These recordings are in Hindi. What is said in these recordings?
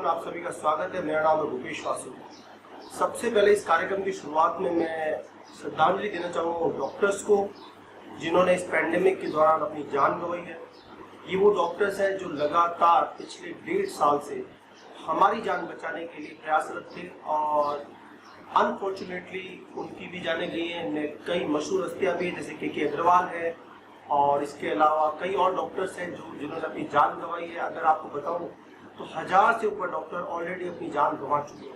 में आप सभी का स्वागत है। मेरा नाम है भूपेश वासु। सबसे पहले इस कार्यक्रम की शुरुआत में मैं श्रद्धांजलि देना चाहूँगा डॉक्टर्स को जिन्होंने इस पैंडेमिक के दौरान अपनी जान गंवाई है। ये वो डॉक्टर्स हैं जो लगातार पिछले 1.5 साल से हमारी जान बचाने के लिए प्रयासरत थे और अनफॉर्चुनेटली उनकी भी जानें गई हैं। कई मशहूर हस्तियाँ भी जैसे के अग्रवाल है और इसके अलावा कई और डॉक्टर्स हैं जिन्होंने अपनी जान गंवाई है। अगर आपको बताऊं तो 1000 से ऊपर डॉक्टर ऑलरेडी अपनी जान गंवा चुके हैं।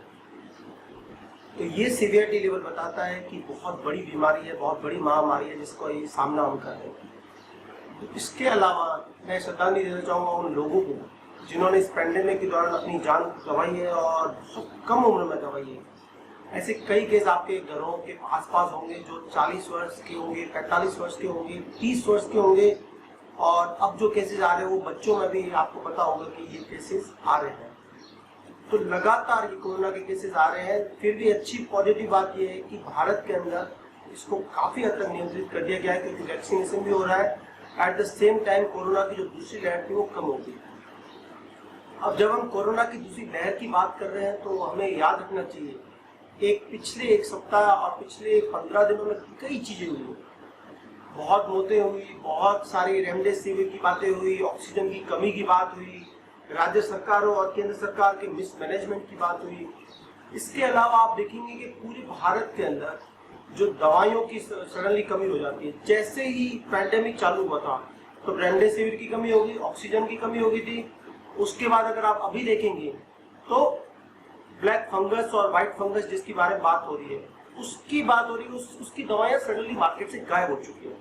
तो ये सीवियरिटी लेवल बताता है कि बहुत बड़ी बीमारी है, बहुत बड़ी महामारी है जिसको ये सामना हम कर रहे हैं। तो इसके अलावा मैं श्रद्धांजलि देना चाहूँगा उन लोगों को जिन्होंने इस पैंडेमिक के दौरान अपनी जान गंवाई है और बहुत कम उम्र में गंवाई है। ऐसे कई केस आपके घरों के आसपास होंगे जो 40 वर्ष के होंगे, 45 वर्ष के होंगे, 30 वर्ष के होंगे और अब जो केसेस आ रहे हैं वो बच्चों में भी आपको पता होगा कि ये केसेस आ रहे हैं। तो लगातार ये कोरोना के केसेस आ रहे हैं। फिर भी अच्छी पॉजिटिव बात ये है कि भारत के अंदर इसको काफी हद तक नियंत्रित कर दिया गया है क्योंकि वैक्सीनेशन भी हो रहा है। At the same time corona की जो दूसरी लहर थी वो कम हो गई। अब जब हम कोरोना की दूसरी लहर की बात कर रहे हैं तो हमें याद रखना चाहिए पिछले एक सप्ताह और पिछले 15 दिनों में कई चीजें हुई। बहुत मौतें हुई, बहुत सारी रेमडेसिविर की बातें हुई, ऑक्सीजन की कमी की बात हुई, राज्य सरकारों और केंद्र सरकार के मिसमैनेजमेंट की बात हुई। इसके अलावा आप देखेंगे कि पूरे भारत के अंदर जो दवाइयों की सडनली कमी हो जाती है। जैसे ही पैंडेमिक चालू हुआ था तो रेमडेसिविर की कमी होगी, ऑक्सीजन की कमी हो गई थी। उसके बाद अगर आप अभी देखेंगे तो ब्लैक फंगस और व्हाइट फंगस जिसकी बारे में बात हो रही है उसकी बात हो रही है, उसकी दवाइयां सडनली मार्केट से गायब हो चुकी है।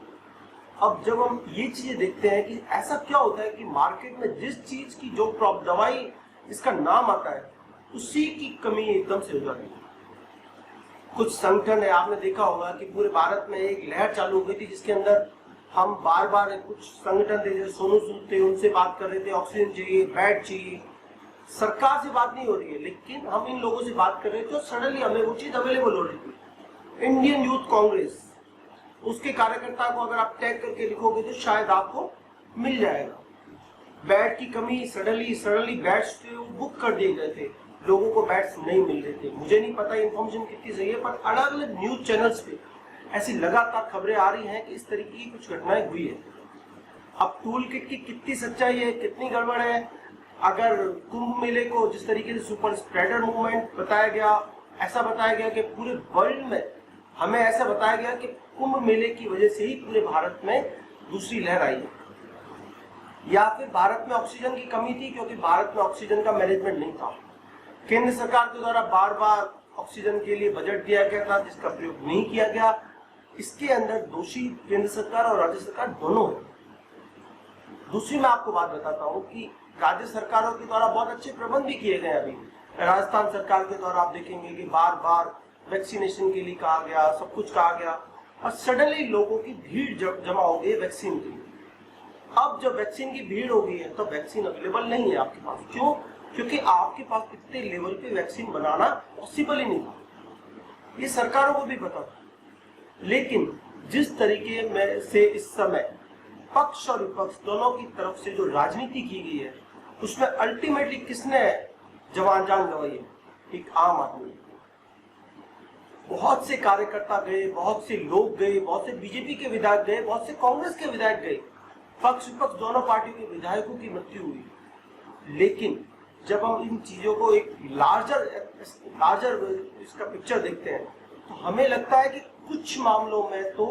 अब जब हम ये चीजें देखते हैं कि ऐसा क्या होता है कि मार्केट में जिस चीज की जो दवाई इसका नाम आता है उसी की कमी एकदम से हो जाती है। कुछ संगठन है, आपने देखा होगा कि पूरे भारत में एक लहर चालू हो गई थी जिसके अंदर हम बार बार कुछ संगठन थे जैसे सोनू सूद थे उनसे बात कर रहे थे, ऑक्सीजन चाहिए, बेड चाहिए। सरकार से बात नहीं हो रही है लेकिन हम इन लोगों से बात कर रहे थे और सडनली हमें वो चीज अवेलेबल हो रही थी। इंडियन यूथ कांग्रेस, उसके कार्यकर्ता को अगर आप टैग करके लिखोगे तो शायद आपको मिल जाएगा। बेड की कमी, सडनली बेड्स बुक कर दिए गए थे, लोगों को बेड्स नहीं मिल रहे थे। मुझे नहीं पता इन्फॉर्मेशन कितनी सही है पर अलग अलग न्यूज चैनल्स पे ऐसी लगातार खबरें आ रही हैं कि इस तरीके की कुछ घटनाएं हुई है। अब टूल किट की कितनी सच्चाई है, कितनी गड़बड़ है, अगर कुंभ मेले को जिस तरीके से सुपर स्प्रेडर मूवमेंट बताया गया, ऐसा बताया गया कि पूरे वर्ल्ड में हमें ऐसा बताया गया कि कुंभ मेले की वजह से ही पूरे भारत में दूसरी लहर आई है, या फिर भारत में ऑक्सीजन की कमी थी क्योंकि भारत में ऑक्सीजन का मैनेजमेंट नहीं था। केंद्र सरकार के द्वारा बार बार ऑक्सीजन के लिए बजट दिया गया था जिसका प्रयोग नहीं किया गया। इसके अंदर दोषी केंद्र सरकार और राज्य सरकार दोनों है। दूसरी मैं आपको बात बताता हूँ कि राज्य सरकारों के द्वारा बहुत अच्छे प्रबंध भी किए गए। अभी राजस्थान सरकार के द्वारा आप देखेंगे कि बार बार वैक्सीनेशन के लिए कहा गया, सब कुछ कहा गया और सडनली लोगों की भीड़ जमा हो गई वैक्सीन के लिए। अब जब वैक्सीन की भीड़ हो गई है तो वैक्सीन अवेलेबल नहीं है आपके पास। क्यों? क्योंकि आपके पास इतने लेवल पे वैक्सीन बनाना पॉसिबल ही नहीं था। ये सरकारों को भी पता था। लेकिन जिस तरीके में से इस समय पक्ष और विपक्ष दोनों की तरफ से जो राजनीति की गई है उसमें अल्टीमेटली किसने जान गंवाई है? एक आम आदमी। बहुत से कार्यकर्ता गए, बहुत से लोग गए, बहुत से बीजेपी के विधायक गए, बहुत से कांग्रेस के विधायक गए, पक्ष विपक्ष दोनों पार्टियों के विधायकों की मृत्यु हुई। लेकिन जब हम इन चीजों को एक लार्जर इसका पिक्चर देखते हैं तो हमें लगता है कि कुछ मामलों में तो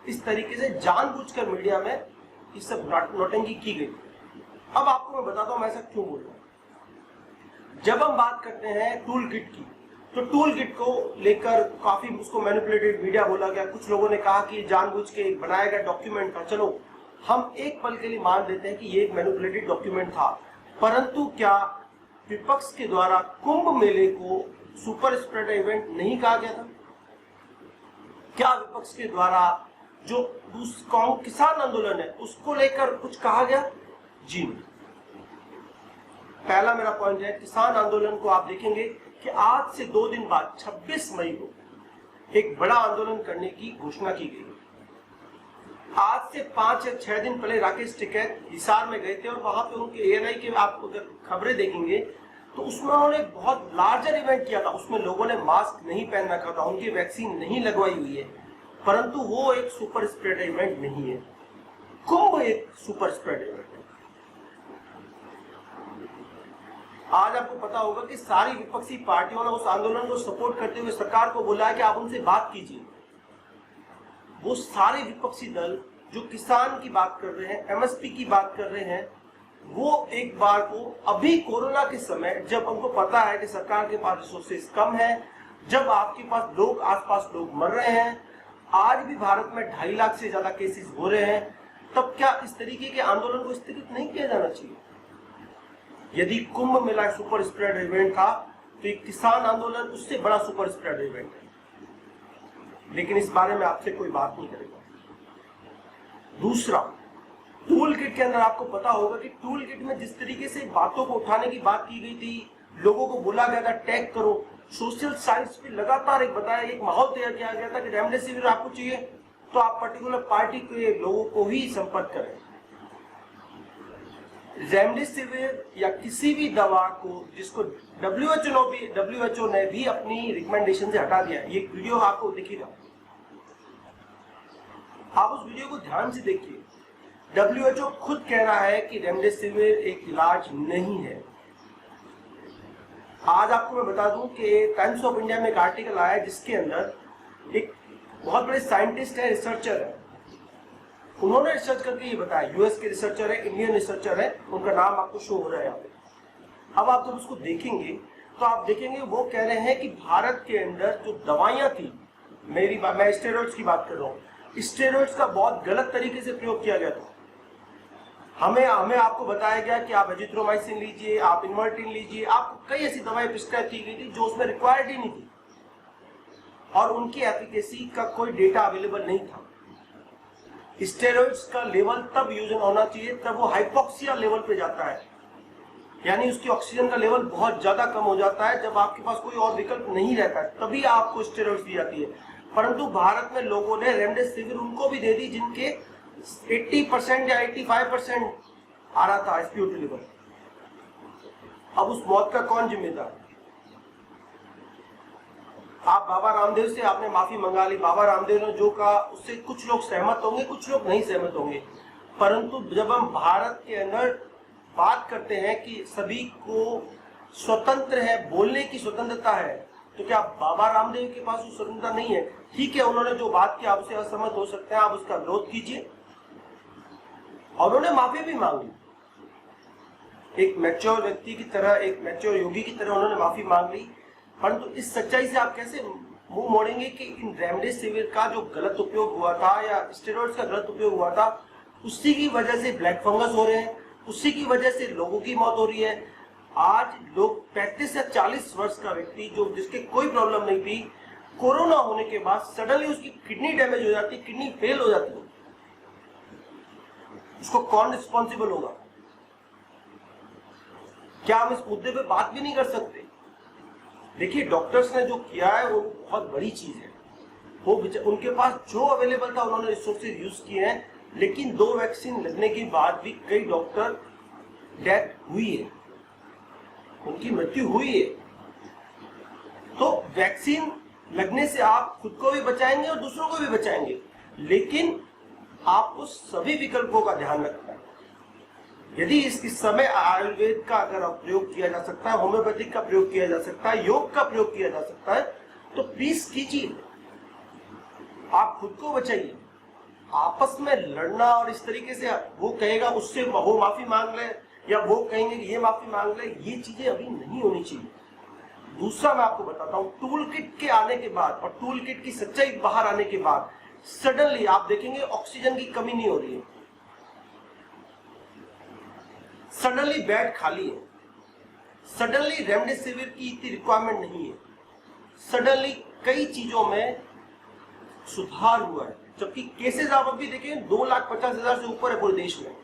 इस तरीके से जानबूझकर मीडिया में ये सब नौटंकी की गई। अब आपको मैं बताता हूं मैं ऐसा क्यों बोल रहा हूं। जब हम बात करते हैं टूल किट की तो टूल किट को लेकर काफी उसको मैनिपुलेटेड मीडिया बोला गया। कुछ लोगों ने कहा कि जानबूझ के बनाया गया डॉक्यूमेंट था। चलो हम एक पल के लिए मान लेते हैं कि ये एक मैनिपुलेटेड डॉक्यूमेंट था, परंतु क्या विपक्ष के द्वारा कुंभ मेले को सुपर स्प्रेडर इवेंट नहीं कहा गया था? क्या विपक्ष के द्वारा जो किसान आंदोलन है उसको लेकर कुछ कहा गया? जी नहीं। पहला मेरा पॉइंट है, किसान आंदोलन को आप देखेंगे कि आज से 2 दिन बाद 26 मई को एक बड़ा आंदोलन करने की घोषणा की गई। आज से 5 या 6 दिन पहले राकेश टिकैत हिसार में गए थे और वहां पे उनके एएनआई के आप अगर खबरें देखेंगे तो उसमें उन्होंने बहुत लार्जर इवेंट किया था, उसमें लोगों ने मास्क नहीं पहन रखा था, उनकी वैक्सीन नहीं लगवाई हुई है, परंतु वो एक सुपर स्प्रेडर इवेंट नहीं है। कुंभ एक सुपर स्प्रेडर इवेंट है। आज आपको पता होगा कि सारी विपक्षी पार्टियों ने उस आंदोलन को सपोर्ट करते हुए सरकार को बोला है कि आप उनसे बात कीजिए। वो सारे विपक्षी दल जो किसान की बात कर रहे हैं, एमएसपी की बात कर रहे हैं, वो एक बार को अभी कोरोना के समय जब उनको पता है कि सरकार के पास रिसोर्सेज कम है, जब आपके पास लोग आसपास लोग मर रहे हैं, आज भी भारत में 2.5 लाख से ज्यादा केसेस हो रहे हैं, तब क्या इस तरीके के आंदोलन को स्थगित नहीं किया जाना चाहिए? यदि Kumbh Mela super spreader event था तो एक किसान आंदोलन उससे बड़ा सुपर स्प्रेडर इवेंट है, लेकिन इस बारे में आपसे कोई बात नहीं करेगा। दूसरा, टूल किट के अंदर आपको पता होगा कि टूल किट में जिस तरीके से बातों को उठाने की बात की गई थी, लोगों को बोला गया था टैग करो, सोशल साइट्स पे लगातार एक माहौल तैयार किया गया था कि रेमडेसिविर आपको चाहिए तो आप पर्टिकुलर पार्टी के लोगों को ही संपर्क करें। रेमडेसिविर या किसी भी दवा को जिसको डब्ल्यूएचओ ने भी अपनी रिकमेंडेशन से हटा दिया, ये वीडियो आपको दिखेगा, आप उस वीडियो को ध्यान से देखिए। डब्ल्यूएचओ खुद कह रहा है कि रेमडेसिविर एक इलाज नहीं है। आज आपको मैं बता दूं कि टाइम्स ऑफ इंडिया में एक आर्टिकल आया है जिसके अंदर एक बहुत बड़े साइंटिस्ट है, रिसर्चर है, उन्होंने रिसर्च करके ये बताया, यूएस के रिसर्चर है, इंडियन रिसर्चर है, उनका नाम आपको शो हो रहा है यहाँ पे। अब आप जब उसको देखेंगे तो आप देखेंगे वो कह रहे हैं कि भारत के अंदर जो दवाइयां थी, मैं स्टेरॉइड्स की बात कर रहा हूँ, स्टेरॉइड्स का बहुत गलत तरीके से प्रयोग किया गया था। हमें आपको बताया गया कि आप एजिथ्रोमाइसिन लीजिए, आप इनवर्टिन लीजिए, आपको कई ऐसी दवाएं प्रिस्क्राइब की गई थी जो उसमें रिक्वायर्ड ही नहीं थी और उनकी एफिकेसी का कोई डेटा अवेलेबल नहीं था। स्टेरॉइड्स का लेवल तब यूज होना चाहिए तब वो हाइपोक्सिया लेवल पे जाता है, यानी उसकी ऑक्सीजन का लेवल बहुत ज्यादा कम हो जाता है, जब आपके पास कोई और विकल्प नहीं रहता है तभी आपको स्टेरॉइड्स दी जाती है। परंतु भारत में लोगों ने रेमडेसिविर उनको भी दे दी जिनके 80% या 85% आ रहा था एसपीओ2 लेवल। अब उस मौत का कौन जिम्मेदार? आप बाबा रामदेव से आपने माफी मंगा ली, बाबा रामदेव ने जो कहा उससे कुछ लोग सहमत होंगे, कुछ लोग नहीं सहमत होंगे, परंतु जब हम भारत के अंदर बात करते हैं कि सभी को स्वतंत्र है, बोलने की स्वतंत्रता है, तो क्या बाबा रामदेव के पास वो स्वतंत्रता नहीं है? ठीक है, उन्होंने जो बात की आप उससे असहमत हो सकते हैं, आप उसका विरोध कीजिए, और उन्होंने माफी भी मांगी, एक मैच्योर व्यक्ति की तरह, एक मैच्योर योगी की तरह उन्होंने माफी मांग ली। परंतु इस सच्चाई से आप कैसे मुंह मोड़ेंगे कि इन रेमडेसिविर का जो गलत उपयोग हुआ था या स्टेरॉइड्स का गलत उपयोग हुआ था, उसी की वजह से ब्लैक फंगस हो रहे हैं, उसी की वजह से लोगों की मौत हो रही है। आज लोग 35 से 40 वर्ष का व्यक्ति जो जिसके कोई प्रॉब्लम नहीं थी, कोरोना होने के बाद सडनली उसकी किडनी डैमेज हो जाती, किडनी फेल हो जाती है, उसको कौन रिस्पॉन्सिबल होगा? क्या हम इस मुद्दे पे बात भी नहीं कर सकते? देखिए, डॉक्टर्स ने जो किया है वो बहुत बड़ी चीज है, वो उनके पास जो अवेलेबल था उन्होंने रिसोर्सेज यूज किए हैं, लेकिन 2 वैक्सीन लगने के बाद भी कई डॉक्टर डेथ हुई है, उनकी मृत्यु हुई है। तो वैक्सीन लगने से आप खुद को भी बचाएंगे और दूसरों को भी बचाएंगे, लेकिन आपको सभी विकल्पों का ध्यान रखना है। यदि इस समय आयुर्वेद का अगर प्रयोग किया जा सकता है, होम्योपैथिक का प्रयोग किया जा सकता है, योग का प्रयोग किया जा सकता है, तो प्लीज कीजिए, आप खुद को बचाइए। आपस में लड़ना और इस तरीके से वो कहेगा उससे वो माफी मांग ले या वो कहेंगे ये माफी मांग ले, ये चीजें अभी नहीं होनी चाहिए। दूसरा मैं आपको बताता हूं, टूल किट के आने के बाद और टूल किट की सच्चाई बाहर आने के बाद सडनली आप देखेंगे ऑक्सीजन की कमी नहीं हो रही है, सडनली बेड खाली है, सडनली रेमडेसिविर की इतनी रिक्वायरमेंट नहीं है, सडनली कई चीजों में सुधार हुआ है, जबकि केसेस आप अभी देखें 2,50,000 से ऊपर है पूरे देश में।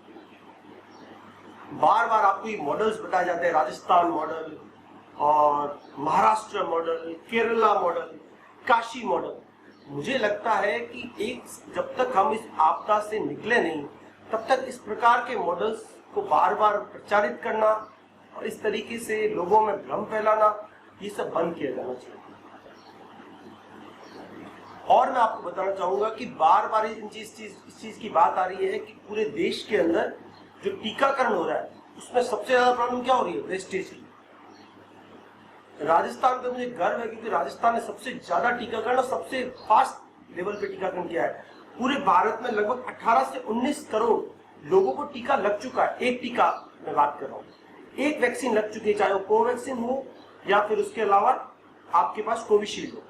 बार बार आपको ये मॉडल्स बताए जाते हैं, राजस्थान मॉडल और Maharashtra model, Kerala model, Kashi model. मुझे लगता है कि जब तक हम इस आपदा से निकले नहीं, तब तक इस प्रकार के मॉडल्स को बार बार प्रचारित करना और इस तरीके से लोगों में भ्रम फैलाना, ये सब बंद किया जाना चाहिए। और मैं आपको बताना चाहूंगा कि बार बार इस चीज की बात आ रही है कि पूरे देश के अंदर जो टीकाकरण हो रहा है उसमें सबसे ज्यादा प्रॉब्लम क्या हो रही है? वेस्टेज की। राजस्थान पे मुझे गर्व है क्योंकि राजस्थान ने सबसे ज्यादा टीकाकरण और सबसे फास्ट लेवल पे टीकाकरण किया है। पूरे भारत में लगभग 18 से 19 करोड़ लोगों को टीका लग चुका है। एक टीका मैं बात कर रहा हूँ, एक वैक्सीन लग चुकी है, चाहे वो कोवैक्सीन हो या फिर उसके अलावा आपके पास कोविशील्ड हो।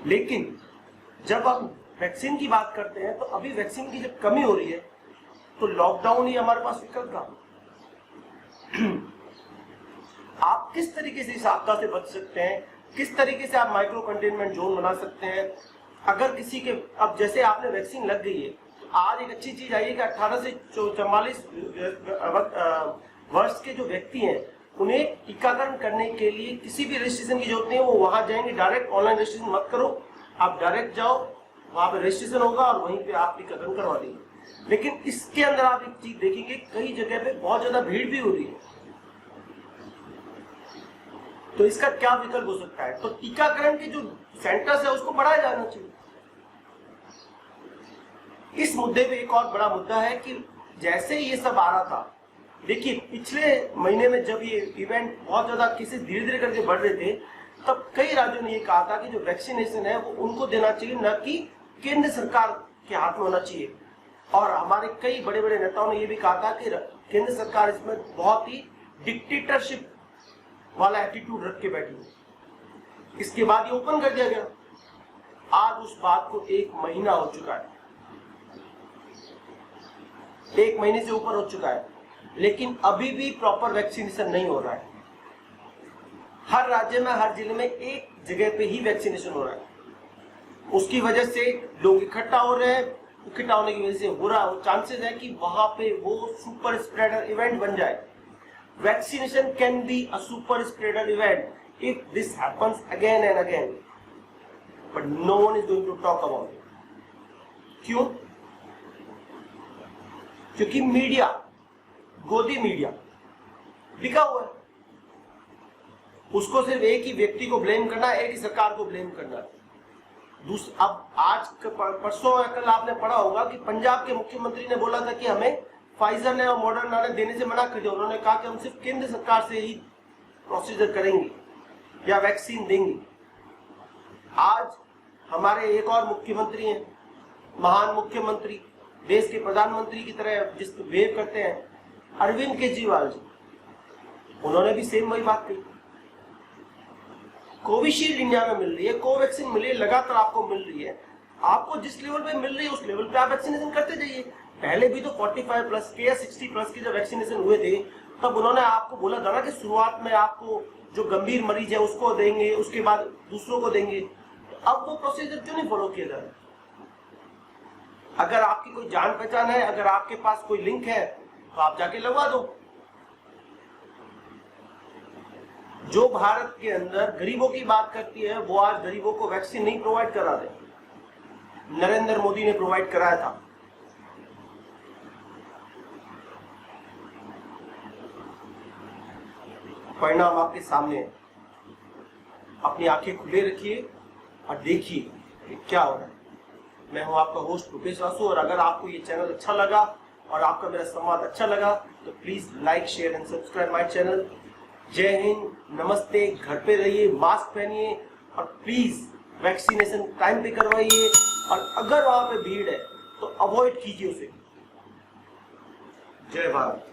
लेकिन जब हम वैक्सीन की बात करते हैं तो अभी वैक्सीन की जब कमी हो रही है तो लॉकडाउन ही हमारे पास विकल्प था। आप किस तरीके से इस आपदा से बच सकते हैं, किस तरीके से आप माइक्रो कंटेनमेंट जोन बना सकते हैं। अगर किसी के, अब जैसे आपने वैक्सीन लग गई है, आज एक अच्छी चीज आई है कि 18 से 44 वर्ष के जो व्यक्ति हैं उन्हें टीकाकरण करने के लिए किसी भी रजिस्ट्रेशन की जरूरत नहीं है। वो वहां जाएंगे, डायरेक्ट ऑनलाइन रजिस्ट्रेशन मत करो, आप डायरेक्ट जाओ, वहां पे रजिस्ट्रेशन होगा और वहीं पे आप टीकाकरण करवा देंगे। लेकिन इसके अंदर आप एक चीज देखेंगे, कई जगह पे बहुत ज्यादा भीड़ भी हो रही है। तो इसका क्या विकल्प हो सकता है? तो टीकाकरण के जो सेंटर्स है उसको बढ़ाया जाना चाहिए। इस मुद्दे पे एक और बड़ा मुद्दा है कि जैसे ये सब आ रहा था, देखिए पिछले महीने में जब ये इवेंट बहुत ज्यादा केसेस धीरे धीरे करके बढ़ रहे थे, तब कई राज्यों ने ये कहा था कि जो वैक्सीनेशन है वो उनको देना चाहिए, न कि केंद्र सरकार के हाथ में होना चाहिए। और हमारे कई बड़े बड़े नेताओं ने ये भी कहा था कि केंद्र सरकार इसमें बहुत ही डिक्टेटरशिप वाला एटीट्यूड रख के बैठी है। इसके बाद ये ओपन कर दिया गया। आज उस बात को 1 महीना हो चुका है, 1 महीने से ऊपर हो चुका है, लेकिन अभी भी प्रॉपर वैक्सीनेशन नहीं हो रहा है। हर राज्य में, हर जिले में एक जगह पे ही वैक्सीनेशन हो रहा है। उसकी वजह से लोग इकट्ठा हो रहे हैं, इकट्ठा होने की वजह से हो रहा है, चांसेस है कि वहां पे वो सुपर स्प्रेडर इवेंट बन जाए। Vaccination can be a super spreader event if this happens again and again, but no one is going to talk about it. क्यों? क्योंकि मीडिया, गोदी मीडिया बिका हुआ है। उसको सिर्फ एक ही व्यक्ति को ब्लेम करना है, एक ही सरकार को ब्लेम करना है। अब आज परसों या कल आपने पढ़ा होगा कि पंजाब के मुख्यमंत्री ने बोला था कि हमें फाइजर ने और मॉडर्ना ने देने से मना कर दिया। उन्होंने कहा कि हम सिर्फ केंद्र सरकार से ही प्रोसीजर करेंगे या वैक्सीन देंगे। आज हमारे एक और मुख्यमंत्री हैं, महान मुख्यमंत्री, देश के प्रधानमंत्री की तरह जिस पर बिहेव करते हैं, अरविंद केजरीवाल जी, उन्होंने भी सेम वही बात कही। कोविशील्ड इंडिया में मिल रही है, कोवैक्सीन मिल रही है, लगातार आपको मिल रही है। आपको जिस लेवल पे मिल रही है उस लेवल पे आप वैक्सीनेशन करते जाइए। पहले भी तो 45 प्लस के या 60 प्लस के जब वैक्सीनेशन हुए थे तब उन्होंने आपको बोला था ना कि शुरुआत में आपको जो गंभीर मरीज है उसको देंगे, उसके बाद दूसरों को देंगे। तो अब वो प्रोसीजर क्यों नहीं फॉलो किया जा रहा? अगर आपकी कोई जान पहचान है, अगर आपके पास कोई लिंक है तो आप जाके लगवा दो। जो भारत के अंदर गरीबों की बात करती है वो आज गरीबों को वैक्सीन नहीं प्रोवाइड करा रहे। नरेंद्र मोदी ने प्रोवाइड कराया था। परिणाम आपके सामने है। अपनी आंखें खुले रखिए और देखिए कि क्या हो रहा है। मैं हूं आपका होस्ट रुपेश वासु, और अगर आपको ये चैनल अच्छा लगा और आपका मेरा संवाद अच्छा लगा तो please like, share and subscribe my channel. जय हिंद, नमस्ते। घर पे रहिए, मास्क पहनिए और प्लीज वैक्सीनेशन टाइम पे करवाइए। और अगर वहां पे भीड़ है तो अवॉइड कीजिए उसे। जय भारत।